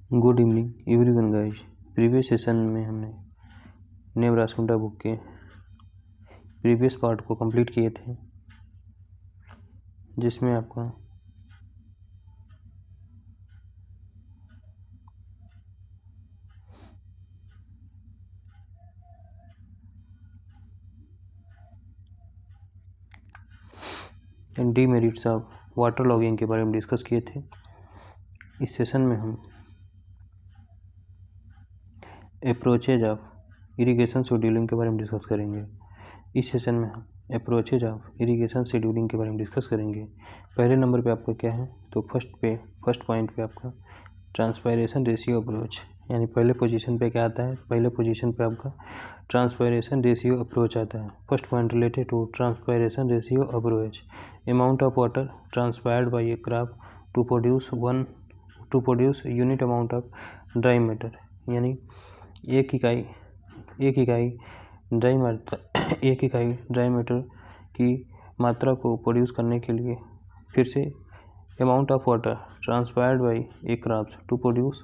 Good evening everyone guys. Previous session में हमने नेब्रास्कुंडा book के प्रीवियस पार्ट को कंप्लीट किए थे, जिसमें आपका डीमेरिट्स ऑफ वाटर लॉगिंग के बारे में डिस्कस किए थे। इस सेशन में हम अप्रोचेज ऑफ इरिगेशन शेड्यूलिंग के बारे में डिस्कस करेंगे। इस सेशन में हम अप्रोचेज ऑफ इरिगेशन शेड्यूलिंग के बारे में डिस्कस करेंगे। पहले नंबर पे आपका क्या है, तो फर्स्ट पॉइंट पे आपका ट्रांसपायरेशन रेशियो अप्रोच, यानी पहले पोजीशन पे क्या आता है, पहले पोजीशन पे आपका ट्रांसपायरेशन रेशियो अप्रोच आता है। First point related to transpiration ratio approach, amount of water transpired by a crop to produce unit amount of dry matter, यानी एक इकाई ड्राई मैटर की मात्रा को प्रोड्यूस करने के लिए, फिर से amount of water transpired by a crop to produce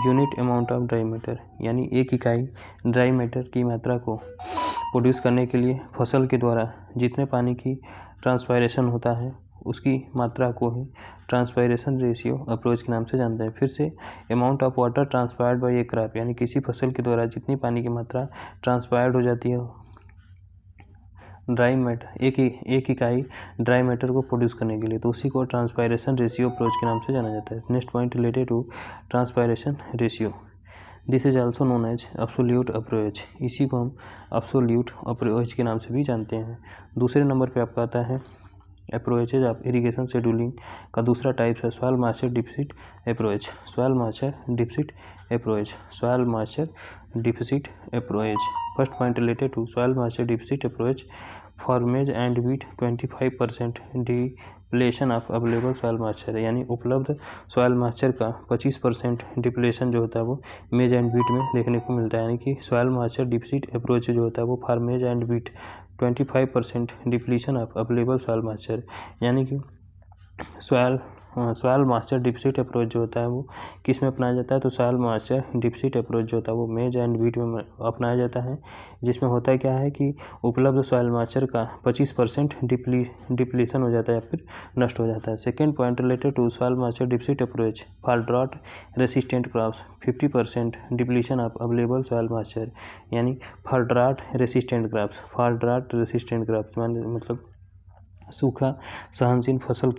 unit amount of dry matter, यानी एक इकाई ड्राई मैटर की मात्रा को प्रोड्यूस करने के लिए फसल के द्वारा जितने पानी की ट्रांसपायरेशन होता है उसकी मात्रा को ही ट्रांसपायरेशन रेशियो अप्रोच के नाम से जानते हैं। फिर से amount of water transpired by a crop, यानी किसी फसल के द्वारा जितनी पानी की मात्रा ट्रांसपायर्ड हो जाती है ड्राई मैटर, एक इकाई ड्राई मैटर को प्रोड्यूस करने के लिए, तो उसी को ट्रांसपायरेशन रेशियो अप्रोच के नाम से जाना जाता है। Next point related to transpiration ratio, this is also known as absolute approach, इसी को हम एब्सोल्यूट अप्रोच के नाम से भी जानते हैं। दूसरे नंबर पे आपका आता है अप्रोचेज ऑफ इरिगेशन शेड्यूलिंग का दूसरा टाइप है soil moisture deficit approach. Soil moisture deficit approach, first point related to soil moisture deficit approach, फॉर्मेज एंड बीट 25% depletion of available soil moisture, यानी उपलब्ध सॉइल मॉइस्चर का 25% डिप्लेशन जो होता है वो मेज एंड बीट में देखने को मिलता है। यानी कि सॉइल मॉइस्चर डिफिसिट अप्रोच जो होता है वो फॉर्मेज एंड बीट 25% depletion of available soil moisture, यानी कि सॉइल मॉइस्चर डिफिसिट अप्रोच जो होता है वो किस में अपनाया जाता है, तो सॉइल मॉइस्चर डिफिसिट अप्रोच जो होता है वो मेज एंड बीट में अपनाया जाता है, जिसमें होता है क्या है कि उपलब्ध सॉइल मॉइस्चर का 25% डिप्लीशन हो जाता है या फिर नष्ट हो जाता है। Second point related to soil moisture deficit approach for drought resistant crops 50% depletion of available soil moisture, यानी फॉर ड्रॉट रेसिस्टेंट क्रॉप्स मतलब सूखा सहनशील फसल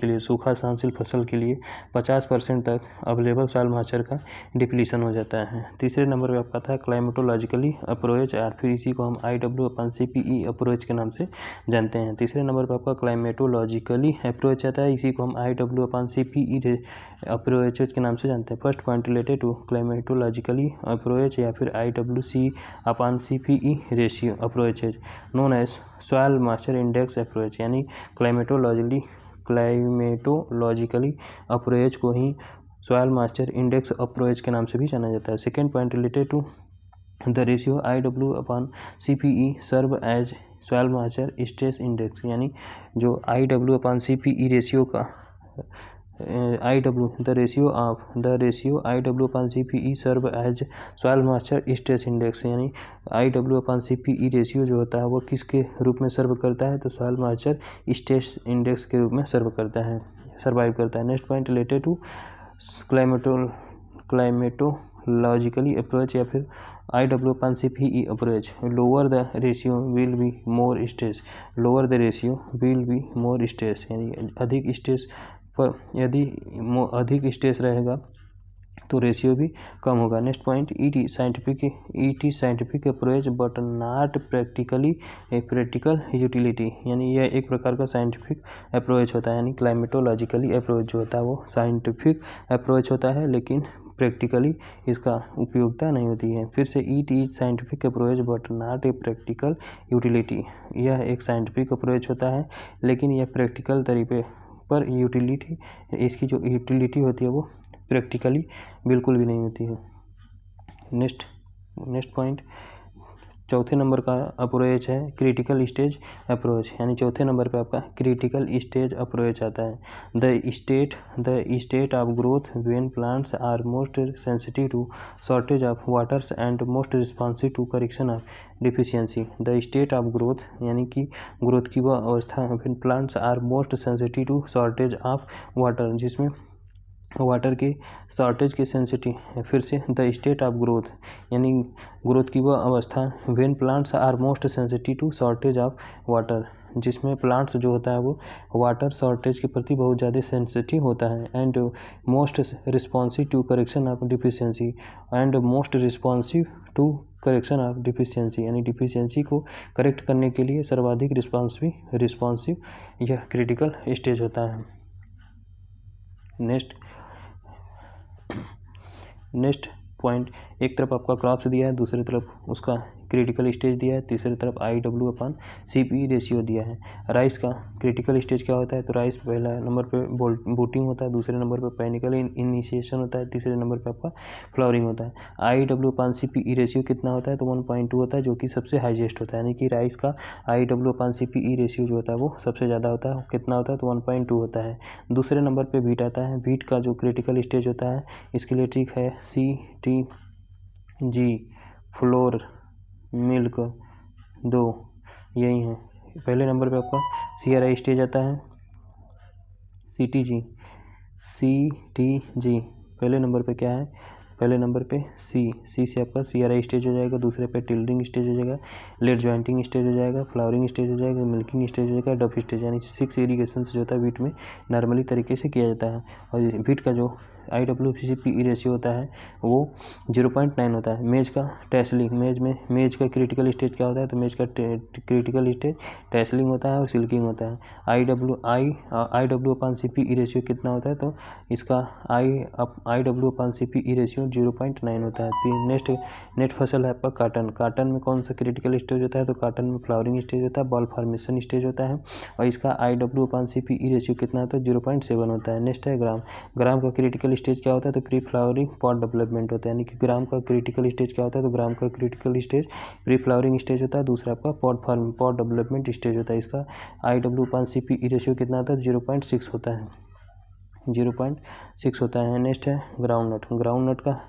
के लिए 50% तक अवेलेबल सॉइल मॉइस्चर का डिप्लीशन हो जाता है। तीसरे नंबर पे आपका था क्लाइमेटोलॉजिकली अप्रोच, और फिर इसी को हम IW/CPE अप्रोच के नाम से जानते हैं। तीसरे नंबर पे आपका क्लाइमेटोलॉजिकली अप्रोच आता है, इसी को हम IW/CPE अप्रोच के नाम से जानते हैं। First point related to climatologically approach या फिर IWC/CPE ratio approach known as soil moisture index approach, यानी क्लाइमेटोलॉजिकली अप्रोच को ही सॉइल मॉइस्चर इंडेक्स अप्रोच के नाम से भी जाना जाता है। Second point related to the ratio IW/CPE serve as soil moisture stress index, यानी जो IW/CPE रेशियो का the ratio IW/CPE serve as soil moisture stress index, यानी IW/CPE रेशियो जो होता है वो किसके रूप में सर्व करता है, तो सॉइल मॉइस्चर स्ट्रेस इंडेक्स के रूप में सर्वाइव करता है। Next point related to climatologically approach या फिर IW/CPE approach, lower the ratio will be more stress, यानी अधिक स्ट्रेस पर यदि अधिक स्ट्रेस रहेगा तो रेशियो भी कम होगा। Next point ET scientific approach but not practical utility, यानी यह एक प्रकार का साइंटिफिक अप्रोच होता है, यानी क्लाइमेटोलॉजिकली अप्रोच जो होता है वो साइंटिफिक अप्रोच होता है लेकिन प्रैक्टिकली इसका उपयोगिता नहीं होती है। फिर से ET scientific approach but not a practical utility, यह एक साइंटिफिक अप्रोच होता है लेकिन यह प्रैक्टिकल तरीके पर इसकी जो यूटिलिटी होती है वो प्रैक्टिकली बिल्कुल भी नहीं होती है। नेक्स्ट पॉइंट चौथे नंबर का अप्रोच है क्रिटिकल स्टेज अप्रोच, यानी चौथे नंबर पे आपका क्रिटिकल स्टेज अप्रोच आता है। The state of growth when plants are most sensitive to shortage of waters and most responsive to correction of deficiency. The state of growth यानी कि growth की वह अवस्था when plants are most sensitive to shortage of water, जिसमें water के shortage के sensitive. फिर से द स्टेट ऑफ ग्रोथ यानी ग्रोथ की वह अवस्था when plants are most sensitive to shortage of water, जिसमें प्लांट्स जो होता है वो वाटर शॉर्टेज के प्रति बहुत ज़्यादा सेंसिटिव होता है। And most responsive to correction of deficiency यानी डिफिशियंसी को करेक्ट करने के लिए सर्वाधिक रिस्पॉन्सिव यह क्रिटिकल स्टेज होता है। नेक्स्ट पॉइंट, एक तरफ आपका क्रॉप्स दिया है, दूसरी तरफ उसका क्रिटिकल स्टेज दिया है, तीसरी तरफ IW/CP रेशियो दिया है। राइस का क्रिटिकल स्टेज क्या होता है, तो राइस पहला नंबर पे बूटिंग होता है, दूसरे नंबर पे पैनिकल इनिशिएशन होता है, तीसरे नंबर पे आपका फ्लावरिंग होता है। IW/CP रेशियो कितना होता है, तो 1.2 होता है, जो कि सबसे हाईएस्ट होता है, यानी कि राइस का IW/CP रेशियो जो होता है वो सबसे ज़्यादा होता है। कितना होता है, तो 1.2 होता है। दूसरे नंबर पर व्हीट आता है। व्हीट का जो क्रिटिकल स्टेज होता है इसके लिए ट्रिक है CTG, फ्लोर, मिल्क 2, यही है। पहले नंबर पे आपका CRI स्टेज आता है, CTG पहले नंबर पे क्या है, पहले नंबर पे C से आपका CRI स्टेज हो जाएगा, दूसरे पे टिल्डरिंग स्टेज हो जाएगा, लेट ज्वाइंटिंग स्टेज हो जाएगा, फ्लावरिंग स्टेज हो जाएगा, मिल्किंग स्टेज हो जाएगा, डफ स्टेज, यानी 6 इरीगेशन जो होता है व्हीट में नॉर्मली तरीके से किया जाता है। और व्हीट का जो IW/CP रेशियो होता है वो 0.9 होता है। मेज का टैसलिंग, मेज का क्रिटिकल स्टेज क्या होता है, तो मेज का क्रिटिकल स्टेज टैसलिंग होता है और सिल्किंग होता है। IW/CP रेशियो कितना होता है, तो इसका IW/CP रेशियो 0.9 होता है। नेक्स्ट फसल है आपका काटन में कौन सा क्रिटिकल स्टेज होता है, तो काटन में फ्लावरिंग स्टेज होता है, बॉल फॉर्मेशन स्टेज होता है, और इसका IW/CP रेशियो कितना होता है, 0.7 होता है। नेक्स्ट है ग्राम का क्रिटिकल स्टेज क्या होता है, तो प्री फ्लावरिंग पॉट डेवलपमेंट होता है, यानी कि ग्राम का क्रिटिकल स्टेज क्या होता है, तो ग्राम का critical stage pre flowering stage होता है, दूसरा आपका पॉट डेवलपमेंट स्टेज होता है। इसका IW/CP रेशियो कितना होता है, 0.6 होता है, 0.6 होता है। नेक्स्ट है ग्राउंडनट का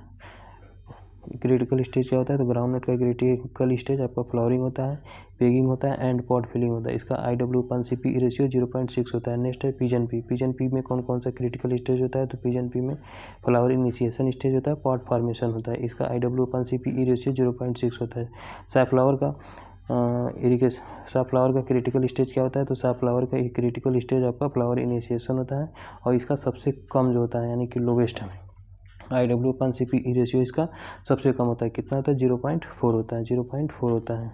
क्रिटिकल स्टेज क्या होता है, तो ग्राउंडनट का क्रिटिकल स्टेज आपका फ्लावरिंग होता है, पेगिंग होता है एंड पॉट फिलिंग होता है। इसका IW/CP रेशियो 0.6 होता है। नेक्स्ट है पिजन पी में कौन सा क्रिटिकल स्टेज होता है, तो पिजन पी में फ्लावर इनिशिएशन स्टेज होता है, पॉट फॉर्मेशन होता है। इसका IW/CP रेशियो 0.6 होता है। साफ्लावर का क्रिटिकल स्टेज क्या होता है, तो साफ्लावर का क्रिटिकल स्टेज आपका फ्लावर इनिशिएशन होता है, और इसका सबसे कम जो होता है यानी कि लोवेस्ट है, IW/CP रेशियो इसका सबसे कम होता है। कितना होता है, 0.4 होता है, 0.4 होता है।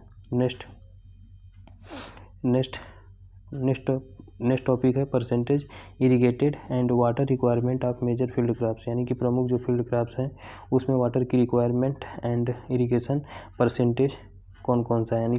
नेक्स्ट टॉपिक है percentage irrigated and water requirement of major field crops, यानी कि प्रमुख जो फील्ड क्रॉप्स हैं उसमें वाटर की रिक्वायरमेंट एंड इरिगेशन परसेंटेज कौन सा है, यानी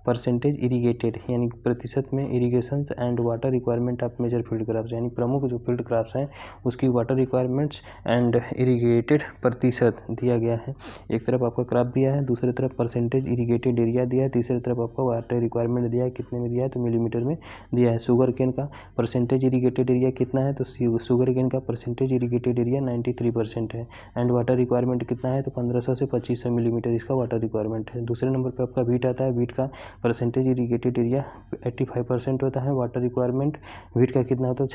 परसेंटेज इरिगेटेड यानी प्रतिशत में irrigation and water requirement of major field crops, यानी प्रमुख जो फील्ड क्रॉप्स हैं उसकी वाटर रिक्वायरमेंट्स एंड इरिगेटेड प्रतिशत दिया गया है। एक तरफ आपका क्रॉप दिया है, दूसरी तरफ परसेंटेज इरिगेटेड एरिया दिया है, तीसरी तरफ आपका वाटर रिक्वायरमेंट दिया है, कितने में दिया है, तो मिलीमीटर में दिया है। शुगर केन का परसेंटेज इरिगेटेड एरिया कितना है, तो शुगर केन का परसेंटेज इरिगेटेड एरिया 93% है, एंड वाटर रिक्वायरमेंट कितना है, तो 1500 से 2500 मिलीमीटर इसका वाटर रिक्वायरमेंट है। दूसरे नंबर पर आपका व्हीट आता है। व्हीट का परसेंटेज इरिगेटेड एरिया 85% होता है, वाटर रिक्वायरमेंट व्हीट का कितना होता है,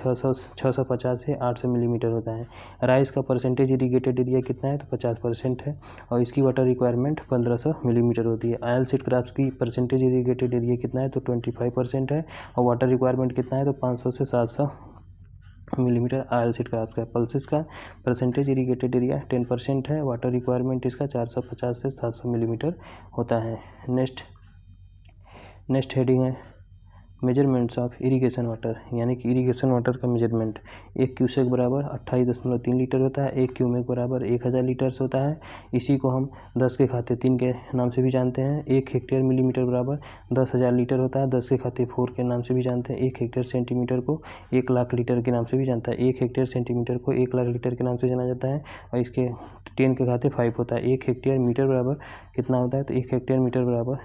650 से 800 मिलीमीटर होता है। राइस का परसेंटेज इरिगेटेड एरिया कितना है, तो 50% है, और इसकी वाटर रिक्वायरमेंट 1500 मिलीमीटर होती है। ऑयल सीड क्रॉप्स की परसेंटेज इरिगेटेड एरिया कितना है, तो 25% है, और वाटर रिक्वायरमेंट कितना है, तो 500 से 700 मिलीमीटर ऑयल सीड क्रॉप्स का। पल्सेस का परसेंटेज इरिगेटेड एरिया 10% है, वाटर रिक्वायरमेंट इसका 450 से 700 मिलीमीटर होता है। नेक्स्ट हेडिंग है मेजरमेंट्स ऑफ इरिगेशन वाटर, यानी कि इरिगेशन वाटर का मेजरमेंट। 1 क्यूसेक बराबर 28.3 लीटर होता है। 1 क्यूमेक बराबर 1000 लीटर्स होता है। इसी को हम 10 के घाते 3 के नाम से भी जानते हैं। 1 हेक्टेयर मिलीमीटर बराबर 10,000 लीटर होता है। 10 के घाते 4 के नाम से भी जानते हैं। 1 हेक्टेयर सेंटीमीटर को 1 लाख लीटर के नाम से भी जानता है। 1 हेक्टेयर सेंटीमीटर को 1 लाख लीटर के नाम से जाना जाता है। और इसके 10 के घाते 5 होता है। 1 हेक्टेयर मीटर बराबर कितना होता है, तो 1 हेक्टेयर मीटर बराबर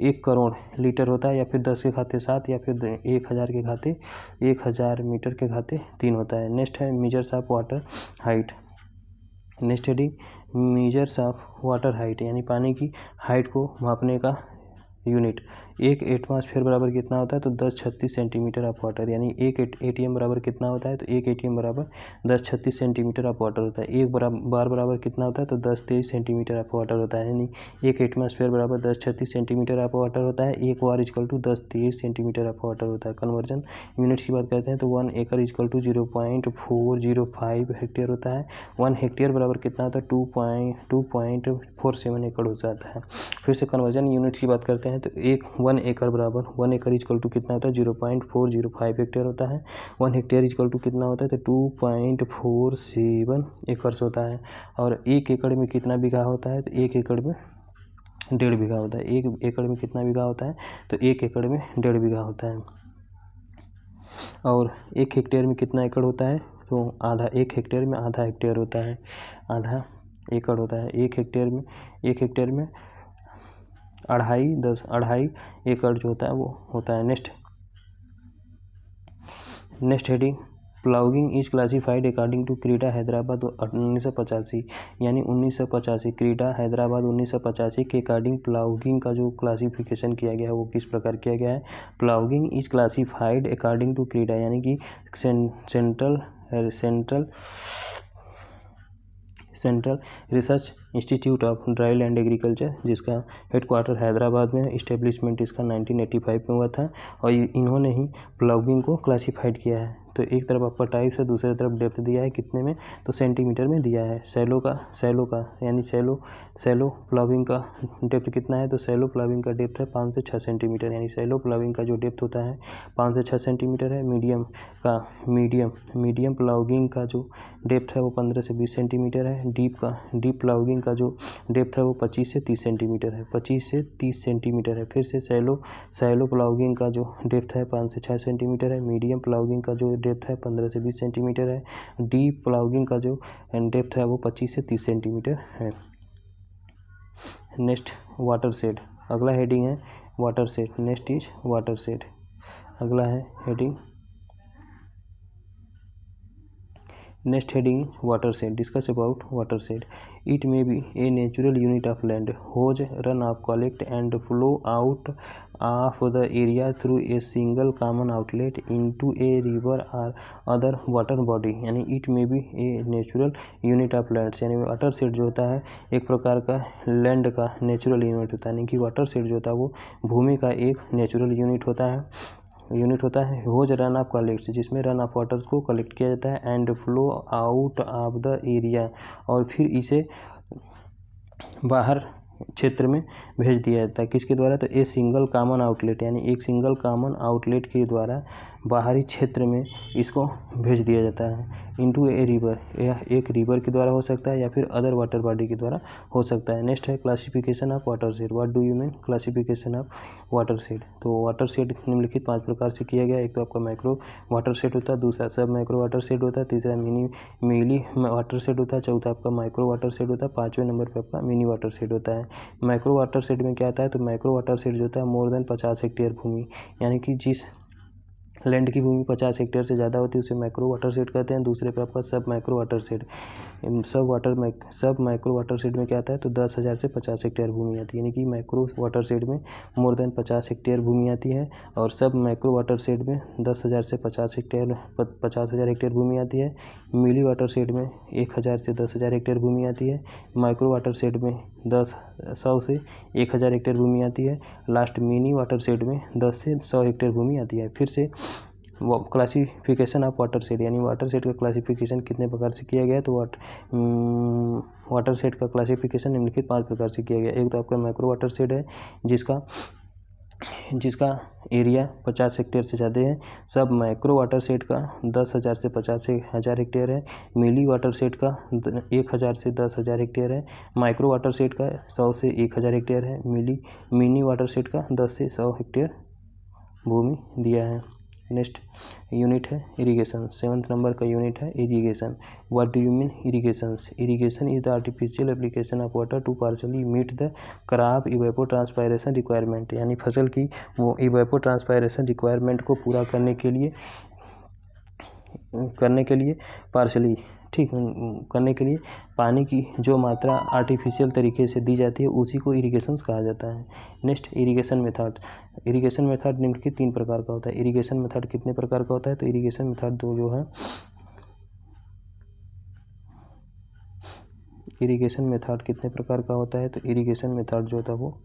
1 करोड़ लीटर होता है, या फिर 10 के घाते 7, या फिर 1000 के घाते 1000 मीटर के घाते 3 होता है। नेक्स्ट है measures of water height. Next heading measures of water height, यानी पानी की हाइट को मापने का यूनिट। 1 एटमॉस्फेयर बराबर कितना होता है, तो 1036 सेंटीमीटर ऑफ वाटर, यानी 1 एटीएम बराबर कितना होता है, तो 1 एटीएम बराबर 1036 सेंटीमीटर ऑफ वाटर होता है। 1 बार बराबर कितना होता है, तो 1023 सेंटीमीटर ऑफ वाटर होता है, यानी 1 एटमॉस्फेयर बराबर 1036 सेंटीमीटर ऑफ वाटर होता है। 1 bar equal to 1023 centimetre of water होता है। कन्वर्जन यूनिट्स की बात करते हैं तो 1 एकड़ इक्वल टू 0.405 हेक्टेयर होता है। 1 हेक्टेयर बराबर कितना होता है, 2.47 एकड़ हो जाता है। फिर से कन्वर्जन यूनिट्स की बात करते हैं तो 1 एकड़ बराबर 1 एकड़ इक्वल टू कितना होता है, 0.405 हेक्टेयर होता है। 1 हेक्टेयर इक्वल टू कितना होता है, तो 2.47 एकड़ होता है। और 1 एकड़ में कितना बीघा होता है, तो 1 एकड़ में 1.5 बीघा होता है। 1 एकड़ में कितना बीघा होता है, तो 1 एकड़ में 1.5 बीघा होता है। और 1 हेक्टेयर में कितना एकड़ होता है, तो आधा, 1 हेक्टेयर में आधा हेक्टेयर होता है, आधा एकड़ होता है। 1 हेक्टेयर में 2.5 एकड़ जो होता है वो होता है। Next heading ploughing is classified according to CRIDA Hyderabad 1985, यानी 1985 क्रीडा हैदराबाद 1985 के अकॉर्डिंग प्लाउगिंग का जो क्लासिफिकेशन किया गया है वो किस प्रकार किया गया है। प्लाउगिंग इज क्लासिफाइड अकॉर्डिंग टू क्रीडा, यानी कि central research institute of dry land agriculture, जिसका हेडक्वार्टर हैदराबाद में है। इस्टेब्लिशमेंट इसका 1985 में हुआ था और इन्होंने ही प्लाउगिंग को क्लासिफाइड किया है। तो एक तरफ आपका टाइप्स है, दूसरी तरफ डेप्थ दिया है कितने में, तो सेंटीमीटर में दिया है। सैलो का यानी सैलो प्लाविंग का डेप्थ कितना है, तो सैलो प्लाविंग का डेप्थ है 5 से 6 सेंटीमीटर, यानी सैलो प्लाविंग का जो डेप्थ होता है 5 से 6 सेंटीमीटर है। मीडियम प्लाविंग का जो डेप्थ है वो 15 से 20 सेंटीमीटर है। डीप प्लाविंग का जो डेप्थ है वो 25 से 30 सेंटीमीटर है, 25 से 30 सेंटीमीटर है। फिर से सैलो प्लाविंग का जो डेप्थ है 5 से 6 सेंटीमीटर है। मीडियम प्लाविंग का जो डेप्थ है 15 से 20 सेंटीमीटर है। डीप प्लाविंग का जो डेप्थ है वो 25 से 30 सेंटीमीटर है। नेक्स्ट वाटर शेड, अगला हेडिंग है water shade. Next is water shade, अगला है heading. Next heading watershed. Discuss about watershed. It may be a natural unit of land whose runoff collect and flow out of the area through a single common outlet into a river or other water body. यानी it may be a natural unit of land, यानी watershed जो होता है एक प्रकार का land का natural unit होता है। यानी कि watershed जो होता है वो भूमि का एक नेचुरल यूनिट होता है। होज रन ऑफ कलेक्ट, जिसमें रन ऑफ वाटर को कलेक्ट किया जाता है and flow out of the area, और फिर इसे बाहर क्षेत्र में भेज दिया जाता है। किसके द्वारा, तो ए सिंगल कॉमन आउटलेट, यानी एक सिंगल कॉमन आउटलेट के द्वारा बाहरी क्षेत्र में इसको भेज दिया जाता है। इनटू ए रिवर, यह एक रिवर के द्वारा हो सकता है या फिर अदर वाटर बॉडी के द्वारा हो सकता है। नेक्स्ट है classification of water shade. What do you mean classification of water shade. तो वाटर शेड निम्नलिखित 5 प्रकार से किया गया। एक तो आपका माइक्रो वाटर शेड होता है, दूसरा सब माइक्रो वाटर शेड होता है, तीसरा मिनी वाटर शेड होता है, चौथा आपका माइक्रो वाटर शेड होता है, 5वें नंबर पर आपका मिनी वाटर शेड होता है। माइक्रो वाटर शेड में क्या आता है, तो माइक्रो वाटर शेड जो होता है मोर देन 50 हेक्टेयर भूमि, यानी कि जिस लैंड की भूमि 50 हेक्टेयर से ज़्यादा होती है उसे माइक्रो वाटर शेड कहते हैं। दूसरे पे आपका सब माइक्रो वाटर शेड। सब माइक्रो वाटर शेड में क्या आता है, तो 10,000 से 50 हेक्टेयर भूमि आती है, यानी कि माइक्रो वाटर शेड में मोर देन 50 हेक्टेयर भूमि आती है, और सब माइक्रो वाटर शेड में 10,000 से 50,000 हेक्टेयर भूमि आती है। मिली वाटर शेड में 1,000 से 10,000 हेक्टेयर भूमि आती है। माइक्रो वाटर शेड में 100 से 1,000 हेक्टेयर भूमि आती है। लास्ट मिनी वाटर शेड में 10 से 100 हेक्टेयर भूमि आती है। फिर से क्लासिफिकेशन ऑफ वाटर शेड, यानी वाटर शेड का क्लासिफिकेशन कितने प्रकार से किया गया, तो वाटर शेड का क्लासिफिकेशन निम्नलिखित 5 प्रकार से किया गया। एक तो आपका माइक्रो वाटर शेड है, जिसका जिसका एरिया 50 हेक्टेयर से ज़्यादा है। सब माइक्रो वाटर सेट का 10,000 से 50,000 हेक्टेयर है। मिली वाटर सेट का 1,000 से 10,000 हेक्टेयर है। माइक्रो वाटर सेट का 100 से 1,000 हेक्टेयर है। मिनी वाटर सेट का 10 से 100 हेक्टेयर भूमि दिया है। नेक्स्ट यूनिट है इरिगेशन। 7th नंबर का यूनिट है irrigation. What do you mean irrigation? Irrigation is the artificial application of water to partially meet the crop evapotranspiration requirement, यानी फसल की वो इवेपोट्रांसपायरेशन रिक्वायरमेंट को पूरा करने के लिए पार्शली करने के लिए पानी की जो मात्रा आर्टिफिशियल तरीके से दी जाती है उसी को इरिगेशन कहा जाता है। Next irrigation method. Irrigation method निम्नलिखित 3 प्रकार का होता है। इरिगेशन मेथड कितने प्रकार का होता है? तो इरिगेशन मेथड जो है इरिगेशन मेथड कितने प्रकार का होता है? तो इरिगेशन मेथड जो होता है वो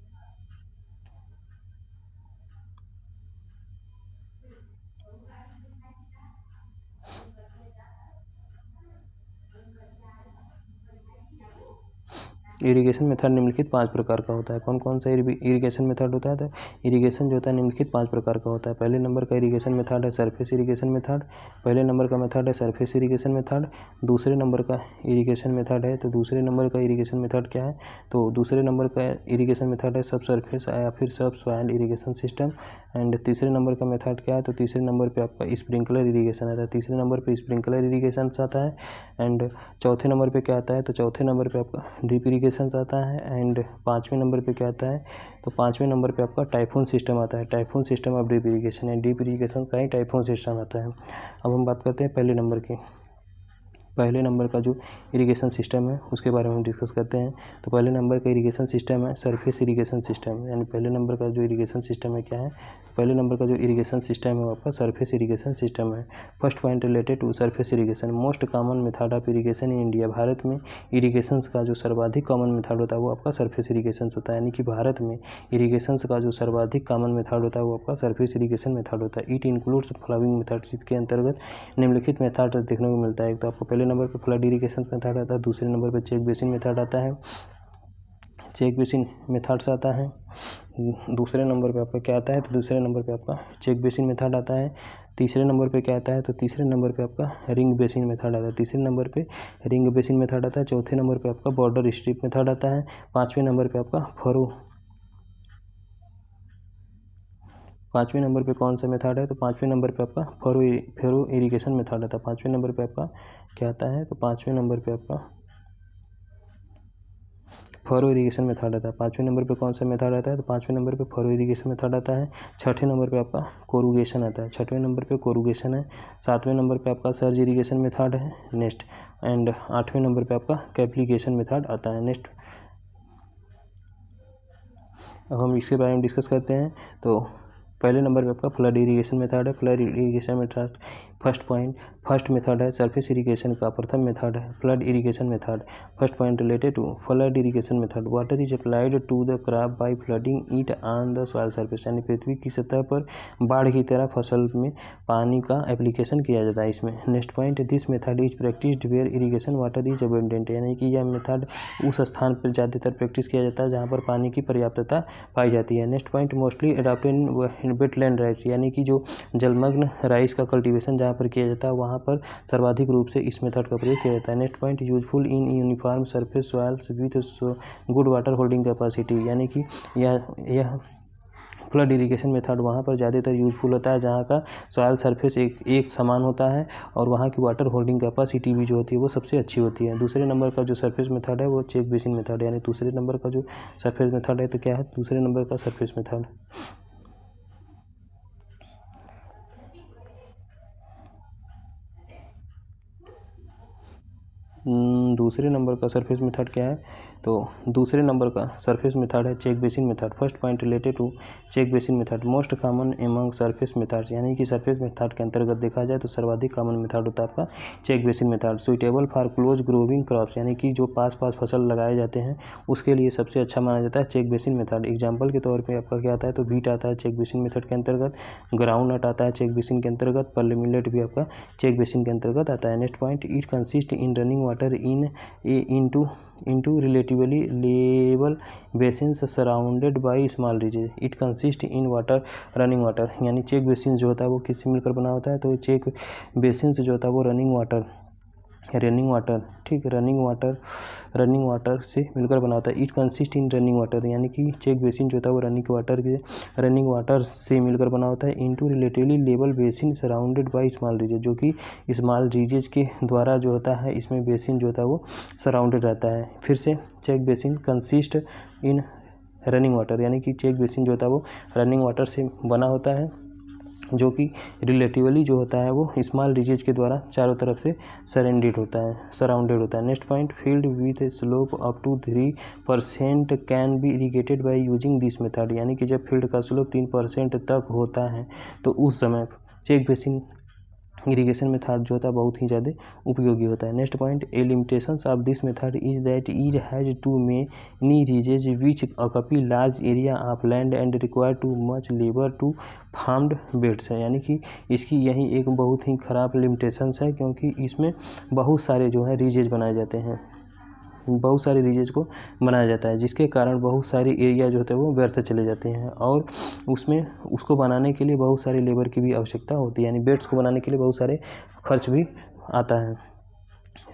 इरिगेशन मेथड निम्नलिखित 5 प्रकार का होता है। कौन कौन सा इरिगेशन मेथड होता है? तो इरिगेशन जो होता है निम्नलिखित 5 प्रकार का होता है। पहले नंबर का इरिगेशन मेथड है सरफेस इरिगेशन मेथड। पहले नंबर का मेथड है सरफेस इरिगेशन मेथड। दूसरे नंबर का इरिगेशन मेथड है, तो दूसरे नंबर का इरिगेशन मेथड क्या है? तो दूसरे नंबर का इरिगेशन मेथड है सब सरफेस या फिर subsoil irrigation system. And तीसरे नंबर का मेथड क्या है? तो तीसरे नंबर पर आपका स्प्रिंकलर इरिगेशन आता है। तीसरे नंबर पर स्प्रिंकलर इरिगेशन आता है। एंड चौथे नंबर पर क्या आता है? तो चौथे नंबर पर आपका ड्रिप इरिगेशन आता है। एंड 5वें नंबर पे क्या आता है? तो 5वें नंबर पे आपका टाइफून सिस्टम आता है। Typhoon system of drip irrigation है। ड्रिप इरिगेशन का ही टाइफून सिस्टम आता है। अब हम बात करते हैं पहले नंबर की। पहले नंबर का जो इरिगेशन सिस्टम है उसके बारे में डिस्कस करते हैं। तो पहले नंबर का इरिगेशन सिस्टम है सरफेस इरिगेशन सिस्टम, यानी पहले नंबर का जो इरिगेशन सिस्टम है क्या है? पहले नंबर का जो इरिगेशन सिस्टम है वो आपका सरफेस इरिगेशन सिस्टम है। First point related to surface irrigation. Most common method of irrigation in India. Bharat में इरिगेशन का जो सर्वाधिक कॉमन मेथड होता है वो आपका सरफेस इरिगेशन होता है। यानी कि भारत में इरिगेशन का जो सर्वाधिक कॉमन मेथड होता है वो आपका सरफेस इरिगेशन मेथड होता है। इट इंक्लूड्स फॉलोइंग मेथड, जिसके अंतर्गत निम्नलिखित मेथड देखने को मिलता है। तो आपको पहले नंबर पर फ्लड इरिगेशन मेथड आता है। दूसरे नंबर पर चेक बेसिन मेथड आता है। चेक बेसिन मेथड्स आता है। दूसरे नंबर पे आपका क्या आता है? तो दूसरे नंबर पे आपका चेक बेसिन मेथड आता है। तीसरे नंबर पे क्या आता है? तो तीसरे नंबर पे आपका रिंग बेसिन मेथड आता है। तीसरे नंबर पे रिंग बेसिन मेथड आता है। चौथे नंबर पे आपका बॉर्डर स्ट्रिप मेथड आता है। 5वें नंबर पे आपका पाँचवें नंबर पे कौन सा मेथड है? तो 5वें नंबर पे आपका फेरो इरिगेशन मेथड आता है। 5वें नंबर पे आपका क्या आता है? तो 5वें नंबर पे आपका फरो इरिगेशन मेथड आता है। 5वें नंबर पे कौन सा मेथड आता है? तो 5वें नंबर पे फरो इरिगेशन मेथड आता है। 6ठे नंबर पे आपका कोरुगेशन आता है। 6ठवें नंबर पे कोरुगेशन है। 7वें नंबर पे आपका सर्ज इरिगेशन मेथड है। नेक्स्ट एंड 8वें नंबर पे आपका कैप्लिकेशन मेथड आता है। नेक्स्ट अब हम इसके बारे में डिस्कस करते हैं। तो पहले नंबर पे आपका फ्लड इरिगेशन मेथड है। Flood irrigation method first method है सरफेस इरिगेशन का प्रथम मेथड है flood irrigation method. First point related to flood irrigation method. Water is applied to the crop by flooding it on the soil surface, यानी पृथ्वी की सतह पर बाढ़ की तरह फसल में पानी का एप्लीकेशन किया जाता है इसमें। Next point, this method is practised where irrigation water is abundant, यानी कि यह मेथड उस स्थान पर ज़्यादातर प्रैक्टिस किया जाता है जहाँ पर पानी की पर्याप्तता पाई जाती है। Next point, mostly adopted in wetland rice, यानी कि जो जलमग्न राइस का कल्टीवेशन जहाँ पर किया जाता है वहाँ पर सर्वाधिक रूप से इस मेथड का प्रयोग किया जाता है। Next point, useful in uniform surface soils with good water holding capacity, यानी कि यह फ्लड इरिगेशन मेथड वहाँ पर ज़्यादातर यूजफुल होता है जहाँ का सॉइल सरफेस एक समान होता है और वहाँ की वाटर होल्डिंग कैपेसिटी भी जो होती है वो सबसे अच्छी होती है। दूसरे नंबर का जो सरफेस मेथड है वो चेक बेसिन मेथड है, यानी दूसरे नंबर का जो सरफेस मेथड है तो क्या है? दूसरे नंबर का सरफेस मेथड दूसरे नंबर का सरफेस मेथड क्या है? तो दूसरे नंबर का सरफेस मेथड है check basin method. First point related to check basin method, most common among surface methods, यानी कि सरफेस मेथड के अंतर्गत देखा जाए तो सर्वाधिक कॉमन मेथड होता है आपका check basin method. Suitable for close growing crops, यानी कि जो पास फसल लगाए जाते हैं उसके लिए सबसे अच्छा माना जाता है चेक बेसिन मेथड। एग्जाम्पल के तौर पर आपका क्या आता है? तो बीट आता है चेक बेसिन मेथड के अंतर्गत। ग्राउंड नट आता है चेक बेसिन के अंतर्गत। पर्ल मिलेट भी आपका चेक बेसिन के अंतर्गत आता है। Next point, it consist in running water in into relatively level basins surrounded by small ridges. It consists in running water. यानी चेक बेसिन जो होता है वो किससे मिलकर बना होता है, तो चेक बेसिन जो होता है वो रनिंग वाटर ठीक, रनिंग वाटर से मिलकर बना होता है. It consist in running water, यानी कि चेक बेसिन जो होता है वो रनिंग वाटर से मिलकर बना होता है. Into relatively level basin surrounded by small ridges, जो कि स्मॉल रीजेज के द्वारा जो होता है इसमें बेसिन जो होता है वो सराउंडेड रहता है. फिर से check basin consist in running water, यानी कि चेक बेसिन जो होता है वो रनिंग वाटर से बना होता है, जो कि रिलेटिवली जो होता है वो स्मॉल रीजेज के द्वारा चारों तरफ से सराउंडेड होता है. Next point, field with slope up to 3% can be irrigated by using this method, यानी कि जब फील्ड का स्लोप 3% तक होता है तो उस समय चेक बेसिन इरीगेशन मेथड जो होता है बहुत ही ज़्यादा उपयोगी होता है. Next point, a limitations of this method is that it has too many ridges which occupy large area of land and require too much labour to formed beds है, यानी कि इसकी यही एक बहुत ही ख़राब लिमिटेशंस है, क्योंकि इसमें बहुत सारे जो है रीजेज बनाए जाते हैं, बहुत सारे रीजेज को बनाया जाता है, जिसके कारण बहुत सारे एरिया जो होते हैं वो व्यर्थ चले जाते हैं और उसमें उसको बनाने के लिए बहुत सारे लेबर की भी आवश्यकता होती है, यानी बेड्स को बनाने के लिए बहुत सारे खर्च भी आता है.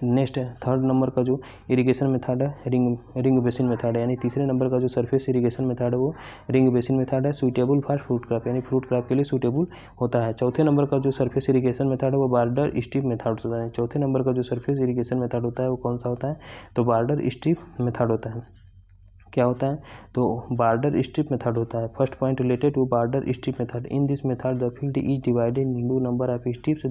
नेक्स्ट थर्ड नंबर का जो इरिगेशन मेथड है रिंग बेसिन मेथड है, यानी तीसरे नंबर का जो सरफेस इरिगेशन मेथड है वो रिंग बेसिन मेथड है. सूटेबल फॉर फ्रूट क्रॉप, यानी फ्रूट क्रॉप के लिए सूटेबल होता है. चौथे नंबर का जो सरफेस इरिगेशन मेथड है वो बॉर्डर स्ट्रिप मेथड होता है. चौथे नंबर का जो सरफेस इरिगेशन मेथड होता है वो कौन सा होता है, तो बॉर्डर स्ट्रिप मेथड होता है. क्या होता है, तो बॉर्डर स्ट्रिप मेथड होता है. First point related to border strip method, in this method the field is divided into number of strips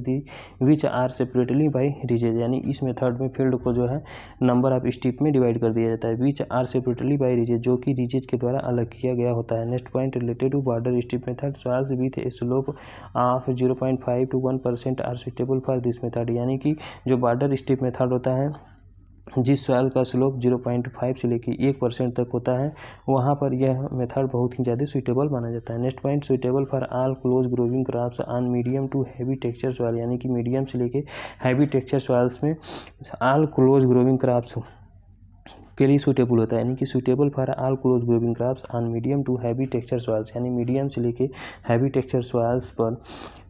which are separately by ridges, यानी इस मेथड में फील्ड को जो है नंबर ऑफ स्ट्रिप में divide कर दिया जाता है, which are separately by ridges, जो कि रीजेज के द्वारा अलग किया गया होता है. Next point related to border strip method, soils with a slope of 0.5 to 1% are suitable for this method, यानी कि जो बॉर्डर स्ट्रिप मेथड होता है जिस सॉइल का स्लोप 0.5 से लेकर 1% तक होता है वहाँ पर यह मेथड बहुत ही ज़्यादा सूटेबल माना जाता है. Next point, suitable for all close growing crops on medium to heavy texture soil, यानी कि मीडियम से लेके हैवी टेक्सचर सॉइल्स में ऑल क्लोज ग्रोविंग क्रॉप्स के लिए सूटेबल होता है, यानी कि suitable for all close growing crops on medium to heavy texture soils, यानी मीडियम से लेके हैवी टेक्सचर सॉइल्स पर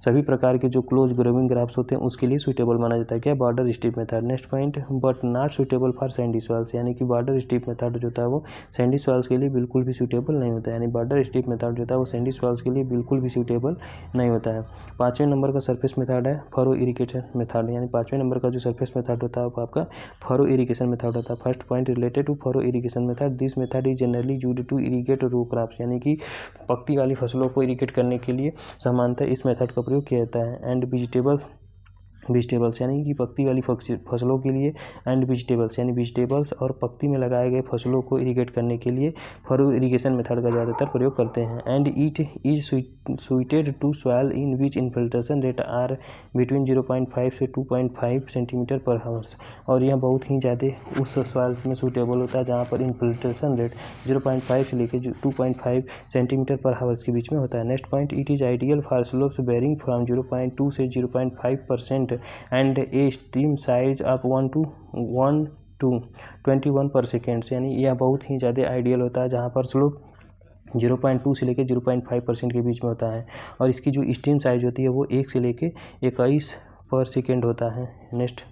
सभी प्रकार के जो क्लोज ग्रोविंग क्रॉप्स होते हैं उसके लिए सूटेबल माना जाता है. क्या, border strip method. Next point, but not suitable for sandy soils, यानी कि बॉर्डर स्ट्रिप मेथड जो होता है वो सैंडी सॉइल्स के लिए बिल्कुल भी सूटेबल नहीं होता है, यानी बॉर्डर स्ट्रिप मेथड जो होता है वो सैंडी सॉइल्स के लिए बिल्कुल भी सूटेबल नहीं होता है. पाँचवें नंबर का सरफेस मेथड है फरो इरिगेशन मेथड, यानी पाँचवें नंबर का जो सरफेस मेथड होता है वो आपका फरो इरिगेशन मेथड होता है. First point related to furrow irrigation method, this method is generally used to irrigate row crops, यानी कि पत्ती वाली फसलों को इरिगेट करने के लिए सामान्यतः इस मेथड का प्रयोग किया जाता है. एंड वेजिटेबल्स यानी कि पत्ती वाली फसलों के लिए, एंड वेजिटेबल्स यानी वेजिटेबल्स और पत्ती में लगाए गए फसलों को इरिगेट करने के लिए फरो इरिगेशन मेथड का ज़्यादातर प्रयोग करते हैं. And it is suited to soil in which infiltration rate are between 0.5 से 2.5 सेंटीमीटर पर हावर्स, और यह बहुत ही ज़्यादा उस सॉइल में सूटेबल होता है जहाँ पर इन्फिल्ट्रेशन रेट 0.5 से लेकर 2.5 सेंटीमीटर पर हावर्स के बीच में होता है. Next point, it is ideal for slopes varying from 0.2 से 0.5% and a stream size of 1 to 21 पर सेकेंड, यानी यह बहुत ही ज़्यादा आइडियल होता है जहाँ पर स्लोप 0.2 से लेकर 0.5% के बीच में होता है, और इसकी जो स्ट्रीम साइज होती है वो 1 से लेकर 21 पर सेकेंड होता है. Next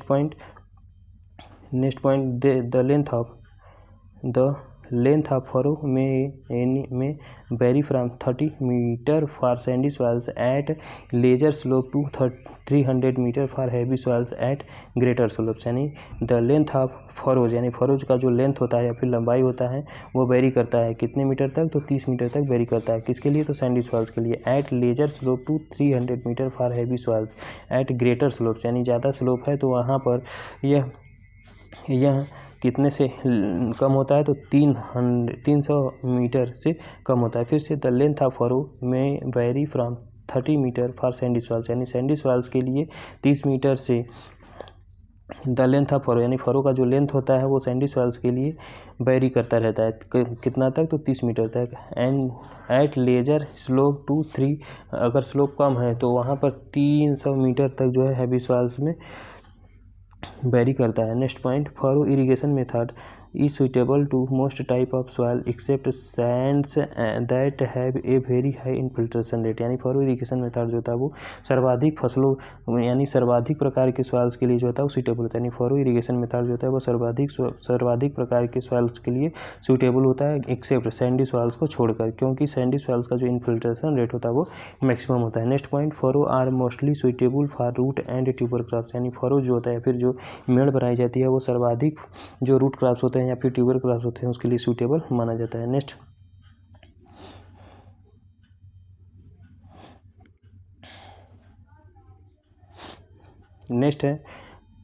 point, the length of furrow may vary from 30 metre for sandy soils at lesser slope to 300 metre for heavy soils at greater slopes, यानी द लेंथ ऑफ फरोज, यानी फरोज का जो लेंथ होता है या फिर लंबाई होता है वो वेरी करता है कितने मीटर तक, तो 30 मीटर तक वेरी करता है. किसके लिए, तो सैंडी सॉइल्स के लिए. At lesser slope to 300 metre for heavy soils at greater slopes, यानी ज़्यादा स्लोप है तो वहाँ पर यह कितने से कम होता है, तो 300 मीटर से कम होता है. फिर से the length of furrow may vary from 30 metre for sandy soils, यानी सैंडी सॉइल्स के लिए 30 मीटर से द लेंथ ऑफ फरो, यानी फरो का जो लेंथ होता है वो सैंडी सॉइल्स के लिए वेरी करता रहता है कितना तक, तो 30 मीटर तक. And at lesser slope to 3, अगर स्लोप कम है तो वहाँ पर 300 मीटर तक जो है हैवी सॉइल्स में वेरी करता है। Next point, furrow irrigation method is suitable to most type of soil except sands that have a very high infiltration rate। यानी फरो इरिगेशन मेथड जो होता है वो सर्वाधिक फसलों यानी सर्वाधिक प्रकार के सॉइल्स के लिए जो होता है वो सूटेबल होता है। यानी फरो इरिगेशन मेथड जो होता है वो सर्वाधिक प्रकार के सॉइल्स के लिए सूटेबल होता है एक्सेप्ट सैंडी सॉइल्स को छोड़कर, क्योंकि सैंडी सॉइल्स का जो इन्फिल्ट्रेशन रेट होता है वो मैक्सिमम होता है। Next point, furrow are mostly suitable for root and tuber crops. यानी फरो जो होता है फिर जो मेड़ बनाई जाती है वो सर्वाधिक जो रूट क्रॉप्स होते हैं या फिर ट्यूबर क्रॉप्स होते हैं उसके लिए सूटेबल माना जाता है। नेक्स्ट है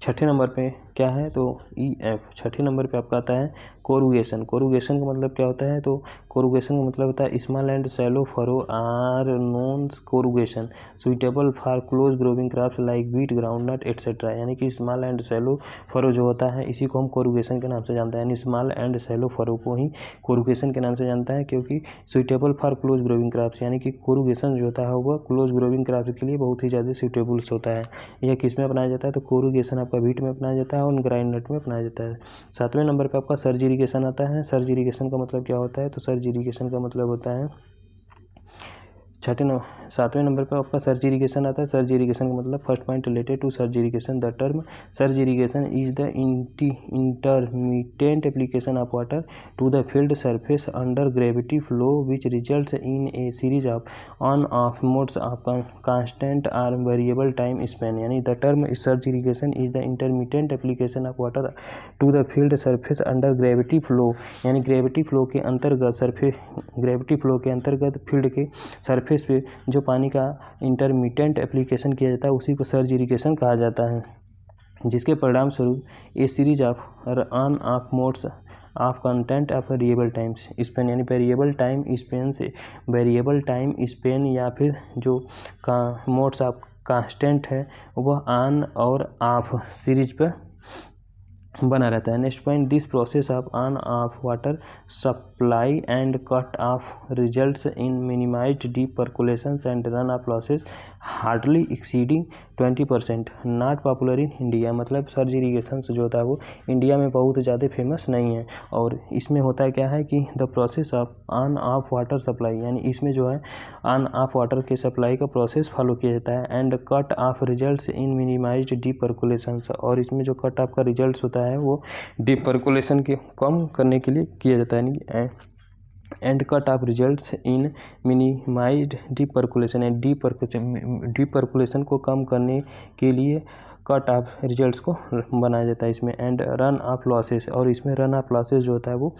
छठे नंबर पे क्या है तो EF। छठे नंबर पे आपका आता है कोरुगेशन। कोरुगेशन का मतलब क्या होता है तो कोरुगेशन का मतलब होता है small and shallow furrow are known corrugation suitable for close growing crops like wheat groundnut etcetera. यानी कि स्मॉल एंड सैलो फरो जो होता है इसी को हम कोरुगेशन के नाम से जानते हैं। यानी स्मॉल एंड सैलो फरो को ही कोरुगेशन के नाम से जानता है, क्योंकि suitable for close growing crops यानी कि कोरुगेशन जो होता है वह क्लोज ग्रोविंग क्रॉप्स के लिए बहुत ही ज़्यादा सुइटेबल होता है। यह किस में अपनाया जाता है तो कोरुगेशन आपका व्हीट में अपनाया जाता है और ग्राउंडनट में अपनाया जाता है। सातवें नंबर पर आपका सर्ज इरिगेशन आता है। सर्ज इरिगेशन का मतलब क्या होता है तो सर्ज इरिगेशन का मतलब होता है सातवें नंबर पर आपका सर्ज इरिगेशन आता है। सर्ज इरिगेशन का मतलब first point related to surge irrigation the term surge irrigation is the intermediate application of water to the field surface under gravity flow which results in a series of on off modes of constant or variable time span. यानी the term surge irrigation is the intermediate application of water to the field surface under gravity flow यानी gravity flow के अंतर्गत field के surface पे जो पानी का intermittent application किया जाता है उसी को सर्ज इरिगेशन कहा जाता है, जिसके परिणाम स्वरूप a series of on off modes of content of variable times span यानी वेरिएबल टाइम स्पेन या फिर जो मोड्स ऑफ कांस्टेंट है वह ऑन और ऑफ सीरीज पर बना रहता है। Next point, this process of on off water supply and cut off results in minimized deep percolations and run off losses hardly exceeding 20%, not popular in India. मतलब surge irrigation जो होता है वो India में बहुत ज़्यादा फेमस नहीं है और इसमें होता है क्या है कि the process of on off water supply यानी इसमें जो है ऑन ऑफ वाटर के सप्लाई का प्रोसेस फॉलो किया जाता है and cut off results in minimized deep percolations और इसमें जो कट ऑफ का रिजल्ट्स होता है वो डीप परकुलेशन के कम करने के लिए किया जाता है and cut off results in minimized deep percolation and deep percolation को कम करने के लिए कट ऑफ रिजल्ट्स को बनाया जाता है इसमें एंड रन ऑफ लॉसेस और इसमें रन ऑफ लॉसेस जो होता है वो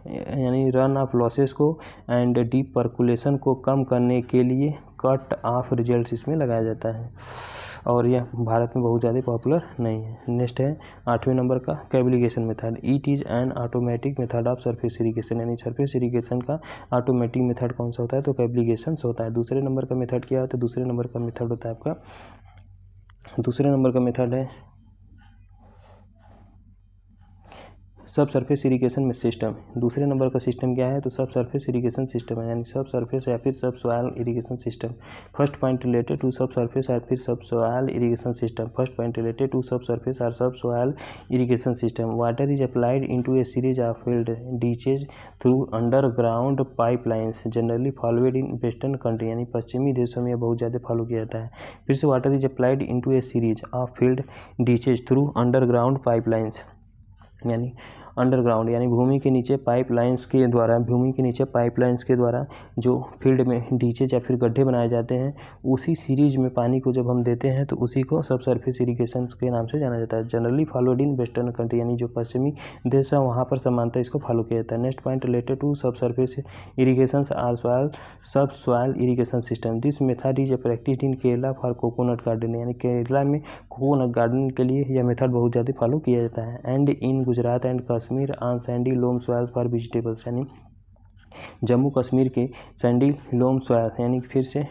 यानी रन ऑफ लॉसेस को एंड डीप परकुलेशन को कम करने के लिए कट ऑफ रिजल्ट्स इसमें लगाया जाता है और यह भारत में बहुत ज़्यादा पॉपुलर नहीं है। नेक्स्ट है 8वें नंबर का cablegation method. It is an automatic method of surface irrigation यानी सरफेस इरिगेशन का ऑटोमेटिक मेथड कौन सा होता है तो कैबिलिगेशन होता है। दूसरे नंबर का मेथड क्या होता है दूसरे नंबर का मेथड होता है आपका दूसरे नंबर का मेथड है सब सरफेस इरिगेशन में सिस्टम। दूसरे नंबर का सिस्टम क्या है तो सब सरफेस इरिगेशन सिस्टम है यानी सब सरफेस या फिर subsoil irrigation system. First point related to subsurface या फिर subsoil irrigation system. First point related to subsurface और subsoil irrigation system. Water is applied into a series of field ditches through underground pipelines generally followed in western country यानी पश्चिमी देशों में यह बहुत ज़्यादा follow किया जाता है। फिर से water is applied into a series of field ditches through underground pipelines यानी अंडरग्राउंड यानी भूमि के नीचे पाइपलाइंस के द्वारा जो फील्ड में डीचेज या फिर गड्ढे बनाए जाते हैं उसी सीरीज में पानी को जब हम देते हैं तो उसी को सब सरफेस इरिगेशन के नाम से जाना जाता है। Generally followed in western country यानी जो पश्चिमी देश है वहाँ पर समानता इसको फॉलो किया जाता है। Next point related to subsurface irrigation are सब soil irrigation system. This method is practised in Kerala for coconut garden यानी केरला में कोकोनट गार्डन के लिए यह मेथड बहुत ज़्यादा फॉलो किया जाता है। And in Gujarat and Kashmir on sandy loam soils for vegetables यानी जम्मू कश्मीर के सैंडी लोम सॉइल यानी फिर से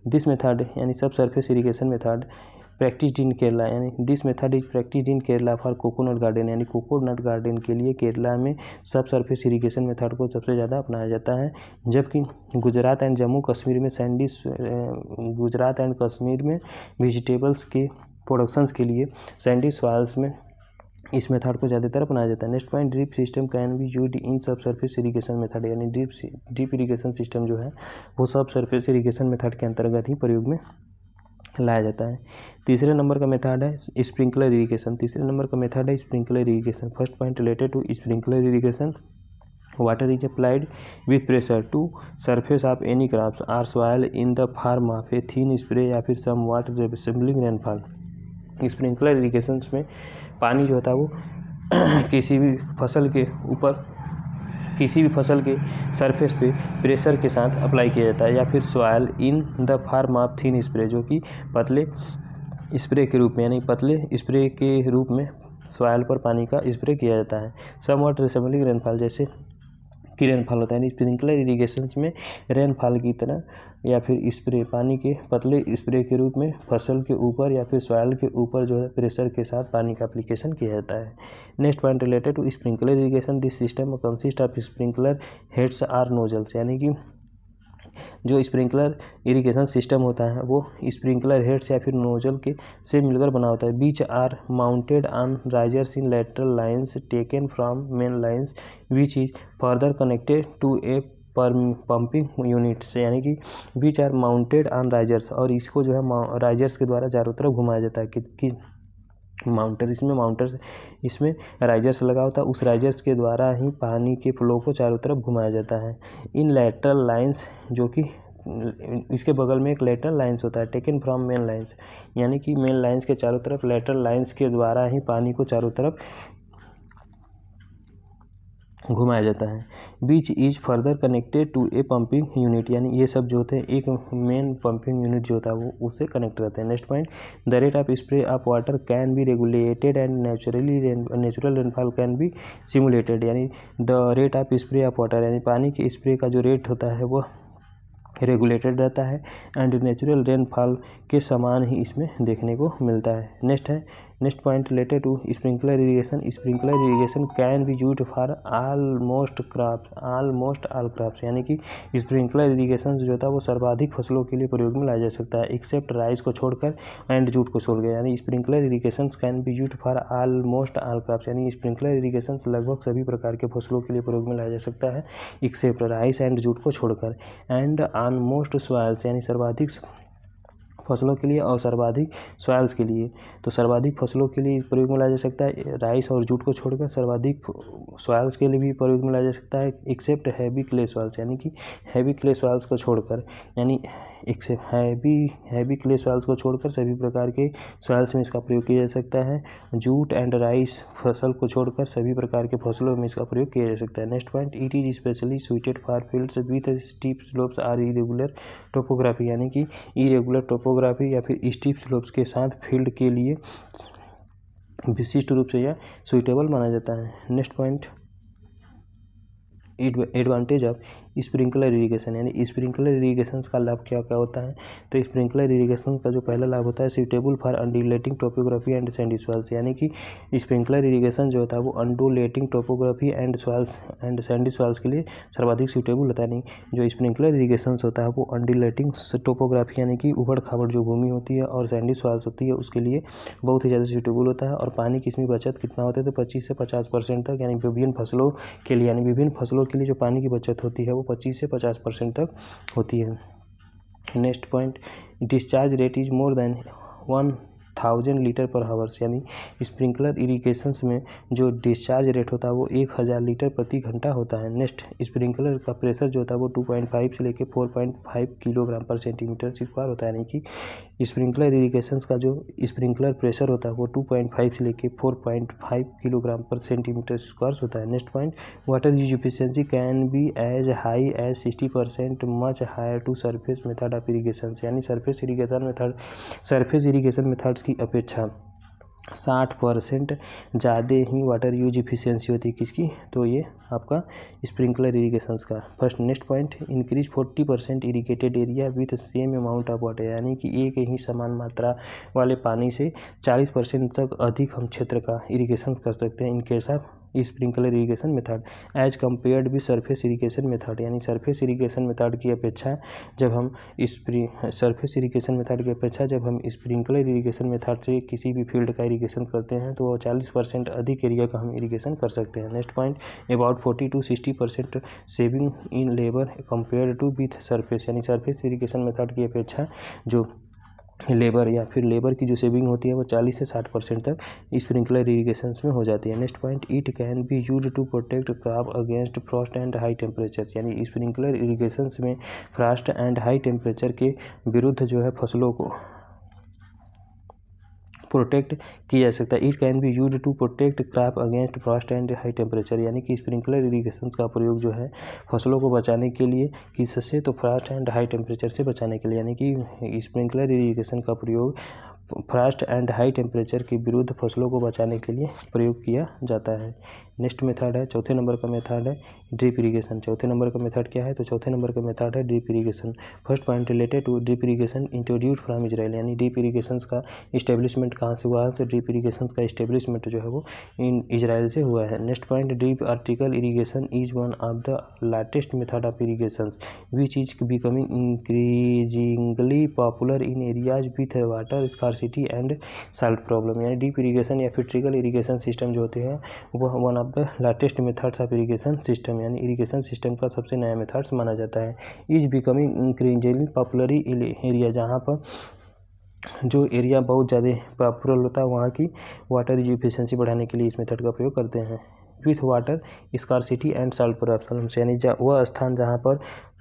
दिस मेथड यानी subsurface irrigation method practised in Kerala यानी this method is practised in Kerala for coconut garden यानी कोकोनट गार्डन के लिए केरला में सब सरफेस इरिगेशन मेथड को सबसे ज़्यादा अपनाया जाता है। जबकि गुजरात एंड जम्मू कश्मीर में वेजिटेबल्स के प्रोडक्शंस के लिए सैंडी सॉइल्स में इस मेथड को ज़्यादातर अपनाया जाता है। Next point, drip system can be used in सब सरफेस इरीगेशन मेथड, यानी ड्रिप इरीगेशन सिस्टम जो है वो सब सरफेस इरीगेशन मेथड के अंतर्गत ही प्रयोग में लाया जाता है। तीसरे नंबर का मेथड है स्प्रिंकलर इरीगेशन। तीसरे नंबर का मेथड है sprinkler irrigation. First point related to sprinkler irrigation, water is applied with pressure to surface of any crops or soil in the form of a thin spray या फिर some water resembling rainfall. Sprinkler irrigation में पानी जो होता है वो किसी भी फसल के ऊपर, किसी भी फसल के सरफेस पे प्रेशर के साथ अप्लाई किया जाता है, या फिर soil in the form of thin spray, जो कि पतले स्प्रे के रूप में, यानी पतले स्प्रे के रूप में सॉइल पर पानी का स्प्रे किया जाता है। सम वाटर रिसेंबलिंग रेनफॉल, जैसे कि रेनफॉल होता है, यानी स्प्रिंकलर इरीगेशन में रेनफॉल की तरह या फिर स्प्रे, पानी के पतले स्प्रे के रूप में फसल के ऊपर या फिर सॉइल के ऊपर जो है प्रेशर के साथ पानी का एप्लीकेशन किया जाता है। Next point related to sprinkler irrigation, this system consist of sprinkler heads or nozzles, यानी कि जो स्प्रिंकलर इरिगेशन सिस्टम होता है वो स्प्रिंकलर हेड्स या फिर नोजल के से मिलकर बना होता है। Which are mounted on risers in lateral lines taken from main lines which is further connected to a pumping units, यानी कि which are mounted on risers, और इसको जो है राइजर्स के द्वारा चारों तरफ घुमाया जाता है कि माउंटर, इसमें राइजर्स लगा होता है, उस राइजर्स के द्वारा ही पानी के फ्लो को चारों तरफ घुमाया जाता है। इन लेटरल लाइंस, जो कि इसके बगल में एक लेटरल लाइंस होता है, टेकन फ्रॉम मेन लाइंस, यानी कि मेन लाइंस के चारों तरफ लेटरल लाइंस के द्वारा ही पानी को चारों तरफ घुमाया जाता है। Which is further connected to a pumping unit, यानी ये सब जो होते हैं एक मेन पंपिंग यूनिट जो होता है वो उससे कनेक्ट रहते हैं। Next point, the rate of spray of water can be regulated and natural rainfall can be simulated, यानी the rate of spray of water, यानी पानी के स्प्रे का जो रेट होता है वो रेगुलेटेड रहता है एंड नेचुरल रेनफॉल के समान ही इसमें देखने को मिलता है। Next point related to sprinkler irrigation, sprinkler irrigation can be used for almost all crops, यानी कि स्प्रिंकलर इरीगेशन जो होता है वो सर्वाधिक फसलों के लिए प्रयोग में लाया जा सकता है, एक्सेप्ट राइस को छोड़कर एंड जूट को छोड़कर, यानी sprinkler irrigation can be used for almost all crops, यानी स्प्रिंकलर इरीगेशन लगभग सभी प्रकार के फसलों के लिए प्रयोग में लाया जा सकता है, एक्सेप्ट राइस एंड जूट को छोड़कर, एंड ऑन मोस्ट सॉइल्स, यानी सर्वाधिक फसलों के लिए और सर्वाधिक सॉइल्स के लिए। तो सर्वाधिक फसलों के लिए प्रयोग में लाया जा सकता है राइस और जूट को छोड़कर, सर्वाधिक सॉइल्स के लिए भी प्रयोग में लाया जा सकता है एक्सेप्ट हैवी क्ले सॉइल्स, यानी कि हैवी क्ले सॉइल्स को छोड़कर, यानी एक्सेप्ट हैवी क्ले सॉइल्स को छोड़कर सभी प्रकार के सॉइल्स में इसका प्रयोग किया जा सकता है। जूट एंड राइस फसल को छोड़कर सभी प्रकार के फसलों में इसका प्रयोग किया जा सकता है। Next point, it is specially suited for fields with steep slopes or irregular topography, यानी कि इरेगुलर टोपोग्राफी या फिर स्टीप स्लोप्स के साथ फील्ड के लिए विशिष्ट रूप से यह सुइटेबल माना जाता है। Next point, advantage of sprinkler irrigation, यानी स्प्रिंकलर इरीगेशन का लाभ क्या क्या होता है। तो स्प्रिंकलर इरीगेशन का जो पहला लाभ होता है suitable for undulating topography and Sandy soils, यानी कि स्प्रिंकलर इरीगेशन जो होता है वो undulating topography and soils and Sandy soils के लिए सर्वाधिक सूटेबल होता है। नहीं, जो स्प्रिंकलर इरीगेशन होता है वो अंडुलेटिंग टोपोग्राफी, यानी कि उबड़ खाबड़ जो भूमि होती है और सैंडी सॉइल्स होती है उसके लिए बहुत ही ज़्यादा सूटेबल होता है। और पानी की इसमें बचत कितना होता है तो 25 से 50% तक, यानी विभिन्न फसलों के लिए, यानी विभिन्न फसलों के लिए जो पानी की बचत होती है वो 25 से 50% तक होती है। Next point, discharge rate is more than 1000 litre per hours, यानी स्प्रिंकलर इरीगेशंस में जो डिस्चार्ज रेट होता है वो 1000 लीटर प्रति घंटा होता है। नेक्स्ट, स्प्रिंकलर का प्रेशर जो होता है वो 2.5 से लेकर 4.5 किलोग्राम पर सेंटीमीटर स्क्वायर होता है, यानी कि स्प्रिंकलर इरीगेशंस का जो स्प्रिंकलर प्रेशर होता है वो 2.5 से लेकर 4.5 किलोग्राम पर सेंटीमीटर स्क्वायर होता है। Next point, water use efficiency can be as high as 60% much higher to surface method of irrigation, यानी सरफेस इरीगेशन मेथड्स की अपेक्षा 60% ज़्यादा ही वाटर यूज इफिशियंसी होती है किसकी, तो ये आपका स्प्रिंकलर इरीगेशंस का। First, next point, increase 40% irrigated area with same amount of water, यानी कि एक ही समान मात्रा वाले पानी से 40% तक अधिक हम क्षेत्र का इरीगेशन कर सकते हैं in case of sprinkler irrigation method as compared with surface irrigation method, यानी सरफेस इरिगेशन मेथड की अपेक्षा जब हम सरफेस इरिगेशन मेथड की अपेक्षा जब हम स्प्रिंकलर इरिगेशन मेथड से किसी भी फील्ड का इरिगेशन करते हैं तो 40% अधिक एरिया का हम इरिगेशन कर सकते हैं। Next point, about 40 to 60% saving in labour compare to with surface, यानी सरफेस इरिगेशन मेथड की अपेक्षा जो लेबर या फिर लेबर की जो सेविंग होती है वो 40 से 60% तक स्प्रिंकलर इरिगेशन में हो जाती है। Next point, it can be used to protect crop against frost and high temperature, यानी स्प्रिंकलर इरिगेशन में फ्रॉस्ट एंड हाई टेम्परेचर के विरुद्ध जो है फसलों को प्रोटेक्ट किया जा सकता है। It can be used to protect crop against frost and high temperature, यानी कि स्प्रिंकलर इरिगेशन का प्रयोग जो है फसलों को बचाने के लिए किससे, तो फ्रॉस्ट एंड हाई टेम्परेचर से बचाने के लिए, यानी कि स्प्रिंकलर इरिगेशन का प्रयोग फ्रॉस्ट एंड हाई टेम्परेचर के विरुद्ध फसलों को बचाने के लिए प्रयोग किया जाता है। नेक्स्ट मेथड है, चौथे नंबर का मेथड है ड्रिप इरिगेशन। चौथे नंबर का मेथड क्या है, तो चौथे नंबर का मेथड है drip irrigation. First point related to drip irrigation introduced from Israel, यानी ड्रिप इरिगेशन का इस्टेब्लिशमेंट कहाँ से हुआ है, तो ड्रिप इरिगेशन का इस्टेब्लिशमेंट जो है वो इजराइल से हुआ है। Next point, drip article irrigation is one of the largest method of irrigation which is becoming increasingly popular in areas with water scarcity and salt problem, यानी ड्रिप इरिगेशन या फिर ट्रिकल इरिगेशन सिस्टम जो होते हैं वह one of the largest methods of irrigation system, यानी irrigation system का सबसे नया मेथड्स माना जाता है। Is becoming increasingly popular area, जहाँ पर जो एरिया बहुत ज़्यादा पॉपुलर होता है वहाँ की वाटर एफिशिएंसी बढ़ाने के लिए इस मेथड का प्रयोग करते हैं। With water scarcity and salt problem, यानी वह स्थान जहाँ पर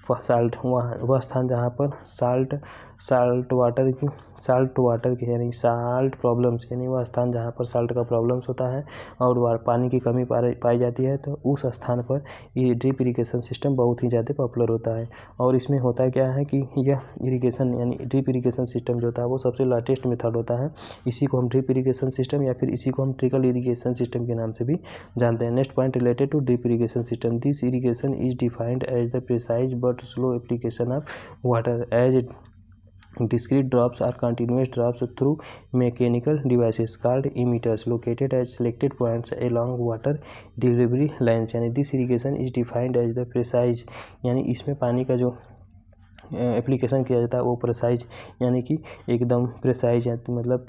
वह स्थान जहाँ पर साल्ट वाटर की यानी साल्ट प्रॉब्लम्स, यानी वह स्थान जहाँ पर साल्ट का प्रॉब्लम्स होता है और पानी की कमी पाई जाती है तो उस स्थान पर ये ड्रिप इरिगेशन सिस्टम बहुत ही ज़्यादा पॉपुलर होता है। और इसमें होता क्या है कि यह इरिगेशन यानी ड्रिप इरिगेशन सिस्टम जो होता है वो सबसे लार्जेस्ट मेथड होता है। इसी को हम ड्रिप इरिगेशन सिस्टम या फिर इसी को हम ट्रिकल इरिगेशन सिस्टम के नाम से भी जानते हैं। Next point related to drip irrigation system, this irrigation is defined as the precise but slow application of water as discrete drops or continuous drops through mechanical devices called emitters located at selected points along water delivery lines, यानी this irrigation is defined as the precise, यानी इसमें पानी का जो application किया जाता है वो प्रिसाइज यानी कि एकदम प्रिसाइज मतलब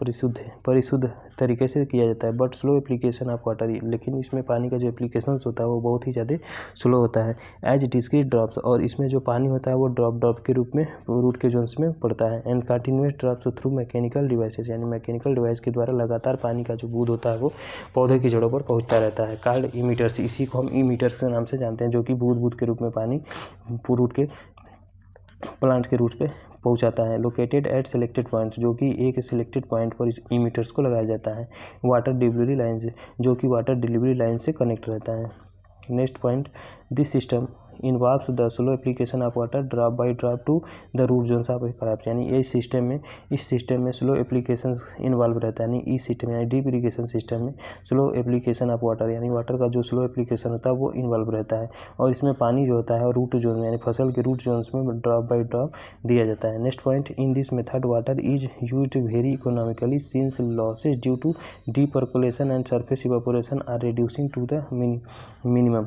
परिशुद्ध तरीके से किया जाता है। But slow application of water, लेकिन इसमें पानी का जो एप्लीकेशन होता है वो बहुत ही ज़्यादा स्लो होता है। एज डिस्क्रीट ड्रॉप्स, और इसमें जो पानी होता है वो ड्रॉप के रूप में रूट के जोन्स में पड़ता है। And continuous drops through mechanical devices, यानी मैकेनिकल डिवाइस के द्वारा लगातार पानी का जो बूंद होता है वो पौधे की जड़ों पर पहुँचता रहता है। कॉल्ड इमीटर्स, इसी को हम इमीटर्स के नाम से जानते हैं, जो कि बूंद के रूप में पानी रूट के प्लांट के रूट पे पहुंचाता है। लोकेटेड एट सिलेक्टेड पॉइंट्स, जो कि एक सिलेक्टेड पॉइंट पर इस इमीटर्स को लगाया जाता है। वाटर डिलीवरी लाइन से, जो कि वाटर डिलीवरी लाइन से कनेक्ट रहता है। Next point, this system involves the slow application of water drop by drop to the root zones of crops, यानी इस सिस्टम में स्लो एप्लीकेशन इन्वॉल्व रहता है। यानी इस सिस्टम यानी ड्रिप इरिगेशन सिस्टम में स्लो एप्लीकेशन ऑफ वाटर, यानी वाटर का जो स्लो एप्लीकेशन होता है वो इन्वॉल्व रहता है। और इसमें पानी जो होता है रूट जोन यानी फसल के रूट जोन्स में ड्रॉप बाई ड्रॉप दिया जाता है। Next point, in this method water is used very economically since losses due to deep percolation and surface evaporation are reducing to the minimum,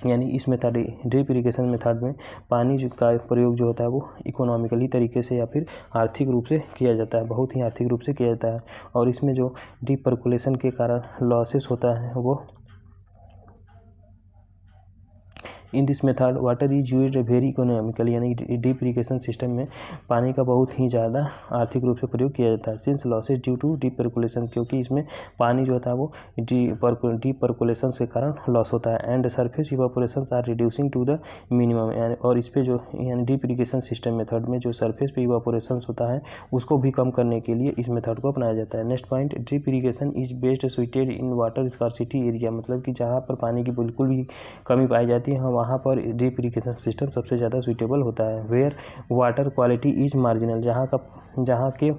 यानी इस method drip irrigation method में पानी का प्रयोग जो होता है वो इकोनॉमिकली तरीके से या फिर आर्थिक रूप से किया जाता है, बहुत ही आर्थिक रूप से किया जाता है। और इसमें जो डीप परकुलेशन के कारण लॉसेस होता है वो इन this method water is used very economically, यानी डीप इरिगेशन सिस्टम में पानी का बहुत ही ज़्यादा आर्थिक रूप से प्रयोग किया जाता है। Since losses due to deep percolation, क्योंकि इसमें पानी जो होता है वो डीप परकुलेशन के कारण लॉस होता है। And surface evaporations are reducing to the minimum, और इस पे जो यानी डीप इरिगेशन सिस्टम मेथड में जो सरफेस पे इवेपोरेशंस होता है उसको भी कम करने के लिए इस मेथड को अपनाया जाता है। Next point, drip irrigation is best suited in water scarcity area, मतलब कि जहाँ पर पानी की बिल्कुल भी कमी पाई जाती है वहाँ पर ड्रिप इरिगेशन सिस्टम सबसे ज़्यादा सुइटेबल होता है। Where water quality is marginal, जहाँ के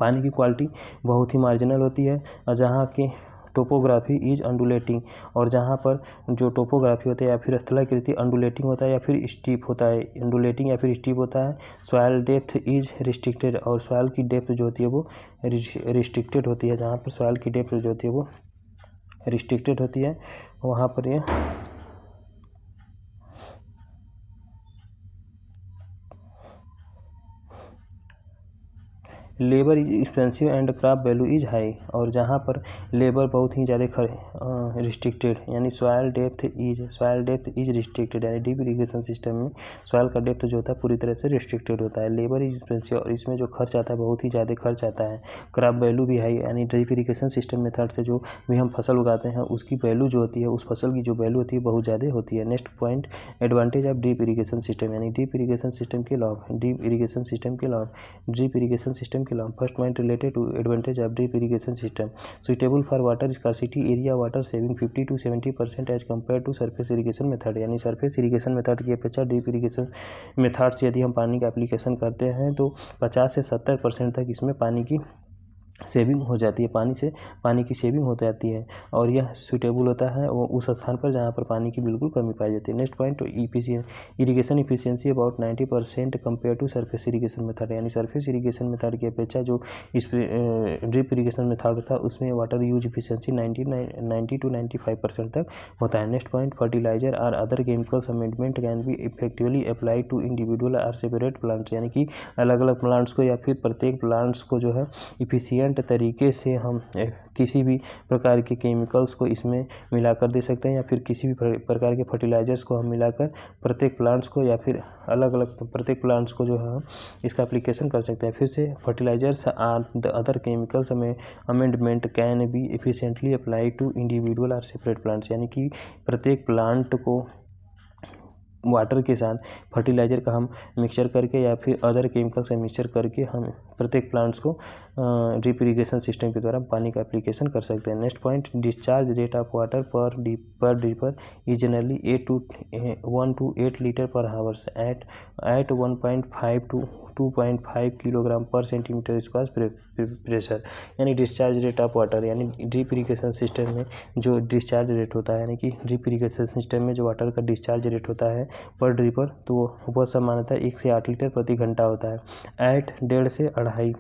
पानी की क्वालिटी बहुत ही मार्जिनल होती है और जहाँ के टोपोग्राफी इज अंडुलेटिंग, और जहाँ पर जो टोपोग्राफी होता है या फिर स्थलाकृति अंडुलेटिंग होता है या फिर स्टीप होता है, अंडुलेटिंग या फिर स्टीप होता है। सॉयल डेप्थ इज रिस्ट्रिक्टेड, और सॉयल की डेप्थ जो होती है वो रिस्ट्रिक्टेड होती है, जहाँ पर सॉयल की डेप्थ जो होती है वो रिस्ट्रिक्टेड होती है, वहाँ पर ये labour is expensive and crop value is high, और जहाँ पर लेबर बहुत ही ज़्यादा रिस्ट्रिक्टेड, यानी सॉयल डेप्थ इज रिस्ट्रिक्टेड, यानी डीप इरिगेशन सिस्टम में सॉयल का डेप्थ जो होता है पूरी तरह से रिस्ट्रिक्टेड होता है। लेबर इज एक्सपेंसिव, और इसमें जो खर्च आता है बहुत ही ज़्यादा खर्च आता है। क्रॉप वैल्यू भी हाई, यानी ड्रिप इरिगेशन सिस्टम मेथड से जो भी हम फसल उगाते हैं उसकी वैल्यू जो होती है, उस फसल की जो वैल्यू होती है बहुत ज़्यादा होती है। Next point, advantage of drip irrigation system, यानी ड्रिप इरिगेशन सिस्टम के लाभ, ड्रिप इरिगेशन सिस्टम के लाभ, ड्रिप इरिगेशन सिस्टम के लाभ। First point related to advantage of drip irrigation system, suitable for water scarcity area, water saving 50 to 70% as compare to surface irrigation method, यानी surface irrigation method की अपेक्षा drip irrigation method से यदि हम पानी का एप्लीकेशन करते हैं तो 50 से 70% तक इसमें पानी की सेविंग हो जाती है, पानी की सेविंग हो जाती है, और यह सूटेबल होता है वो उस स्थान पर जहाँ पर पानी की बिल्कुल कमी पाई जाती है। Next point, irrigation efficiency about 90% compare to surface irrigation method, यानी सरफेस इरिगेशन मेथड की अपेक्षा जो इस ड्रिप इरिगेशन मेथड होता है उसमें वाटर यूज इफिशियंसी 90 to 95% तक होता है। Next point, fertiliser or other chemicals amendment can be effectively applied to individual or separate plants, यानी कि अलग अलग प्लांट्स को या फिर प्रत्येक प्लांट्स को जो है इफिशियंट तरीके से हम किसी भी प्रकार के केमिकल्स को इसमें मिलाकर दे सकते हैं, या फिर किसी भी प्रकार के फर्टिलाइजर्स को हम मिलाकर प्रत्येक प्लांट्स को या फिर अलग अलग प्रत्येक प्लांट्स को जो है हम इसका एप्लीकेशन कर सकते हैं। फिर से fertilisers or the other chemicals में amendment can be efficiently applied to individual or separate plants, यानी कि प्रत्येक प्लांट को वाटर के साथ फर्टिलाइज़र का हम मिक्सचर करके या फिर अदर केमिकल्स का मिक्सचर करके हम प्रत्येक प्लांट्स को ड्रिप इरिगेशन सिस्टम के द्वारा पानी का एप्लीकेशन कर सकते हैं। Next point, discharge rate of water per dripper is generally 1 to 8 litre per hours at 1.5 to 2.5 kilogram per centimetre square pressure, यानी डिस्चार्ज रेट ऑफ वाटर, यानी ड्रिप इरिगेशन सिस्टम में जो डिस्चार्ज रेट होता है, यानी कि ड्रिप इरिगेशन सिस्टम में जो वाटर का डिस्चार्ज रेट होता है पर ड्रिपर, तो वह सामान्यतः 1 से 8 लीटर प्रति घंटा होता है एट 1.5 से 2.5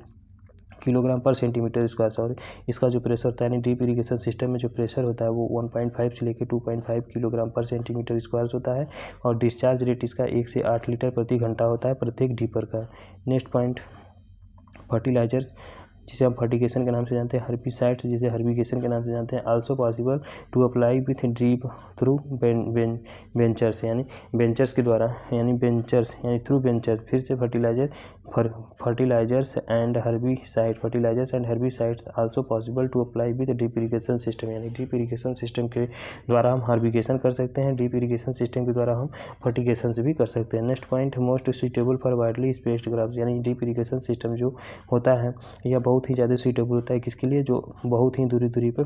किलोग्राम पर सेंटीमीटर स्क्वायर। और इसका जो प्रेशर होता है, यानी ड्रिप इरिगेशन सिस्टम में जो प्रेशर होता है वो 1.5 से लेकर 2.5 किलोग्राम पर सेंटीमीटर स्क्वायर होता है, और डिस्चार्ज रेट इसका 1 से 8 लीटर प्रति घंटा होता है प्रत्येक ड्रिपर का। नेक्स्ट पॉइंट, फर्टिलाइजर्स, जिसे हम फर्टिगेशन के नाम से जानते हैं, हर्बिसाइड्स जिसे हर्बिगेशन के नाम से जानते हैं, also possible to apply with drip through venturis, यानी बेंचर्स के द्वारा, यानी थ्रू बेंचर। फिर से fertilisers and herbicides also possible to apply with drip irrigation system, यानी ड्रिप इरिगेशन सिस्टम के द्वारा हम हर्बिगेशन कर सकते हैं, ड्रिप इरिगेशन सिस्टम के द्वारा हम फर्टिगेशन भी कर सकते हैं। Next point, most suitable for widely spaced crops, यानी ड्रिप इरिगेशन सिस्टम जो होता है यह बहुत ही ज़्यादा सूटेबल होता है किसके लिए, जो बहुत ही दूरी पर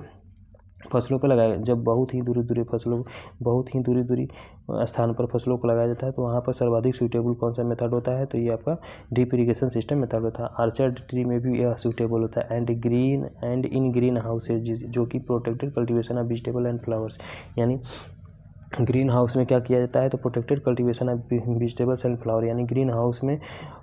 फसलों को लगाया, जब बहुत ही दूरी स्थान पर फसलों को लगाया जाता है तो वहाँ पर सर्वाधिक सूटेबल कौन सा मेथड होता है, तो ये आपका ड्रिप इरिगेशन सिस्टम मेथड होता है। आर्चर्ड ट्री में भी यह सूटेबल होता है, एंड इन ग्रीन हाउसेज, जो कि protected cultivation of vegetable and flowers, यानी ग्रीन हाउस में क्या किया जाता है, तो protected cultivation of vegetables and flower, यानी ग्रीन हाउस में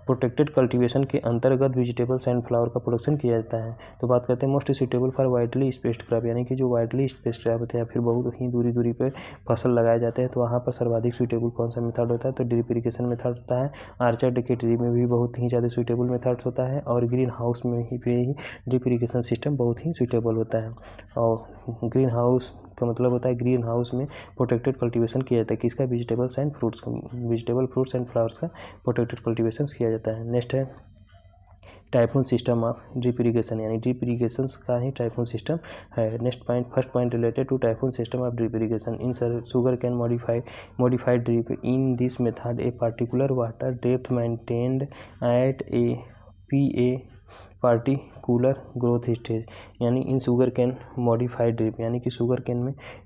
प्रोटेक्टेड कल्टीवेशन के अंतर्गत वेजिटेबल्स एंड फ्लावर का प्रोडक्शन किया जाता है। तो बात करते हैं most suitable for widely spaced crop, यानी कि जो वाइडली स्पेस्ड क्रॉप होते हैं या फिर बहुत ही दूरी पे फसल लगाए जाते हैं, तो वहाँ पर सर्वाधिक सूटेबल कौन सा मेथड होता है, तो ड्रिप इरिगेशन मेथड होता है। आर्चर्ड के ट्री में भी बहुत ही ज़्यादा सूटेबल मेथड्स होता है, और ग्रीन हाउस में ही ड्रिप इरिगेशन सिस्टम बहुत ही सूटेबल होता है। और ग्रीन हाउस का मतलब होता है ग्रीन हाउस में प्रोटेक्टेड कल्टीवेशन किया जाता है किसका, वेजिटेबल फ्रूट्स एंड फ्लावर्स का प्रोटेक्टेड कल्टीवेशन किया जाता है। नेक्स्ट है typhoon system of drip irrigation, यानी ड्रिप इरिगेशन का ही टाइफून सिस्टम है। Next point, first point related to typhoon system of drip irrigation in sugarcane modified drip in this method a particular water depth maintained at a particular growth stage, यानी इन sugarcane modified drip, यानी कि sugar cane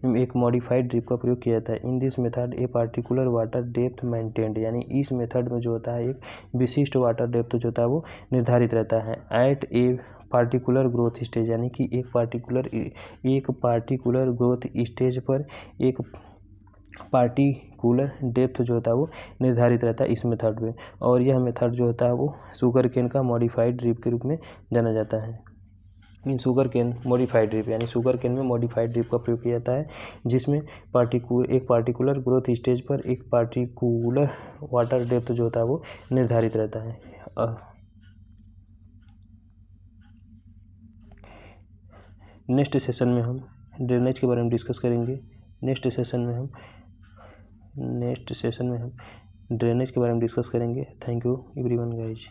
में एक modified drip का प्रयोग किया जाता है। इन this method a particular water depth maintained, यानी इस मेथड में जो होता है एक विशिष्ट वाटर डेप्थ जो होता है वो निर्धारित रहता है at a particular growth stage, यानी कि एक पार्टिकुलर ग्रोथ स्टेज पर एक पार्टिकुलर डेप्थ जो होता है वो निर्धारित रहता है इस मेथड में, और यह मेथड जो होता है वो शुगर केन का मॉडिफाइड ड्रिप के रूप में जाना जाता है। In sugarcane modified drip, यानी शुगर केन में मॉडिफाइड ड्रिप का प्रयोग किया जाता है, जिसमें एक पार्टिकुलर ग्रोथ स्टेज पर एक पार्टिकुलर वाटर डेप्थ जो होता है वो निर्धारित रहता है। नेक्स्ट सेशन में हम ड्रेनेज के बारे में डिस्कस करेंगे। नेक्स्ट सेशन में हम ड्रेनेज के बारे में डिस्कस करेंगे। Thank you everyone guys.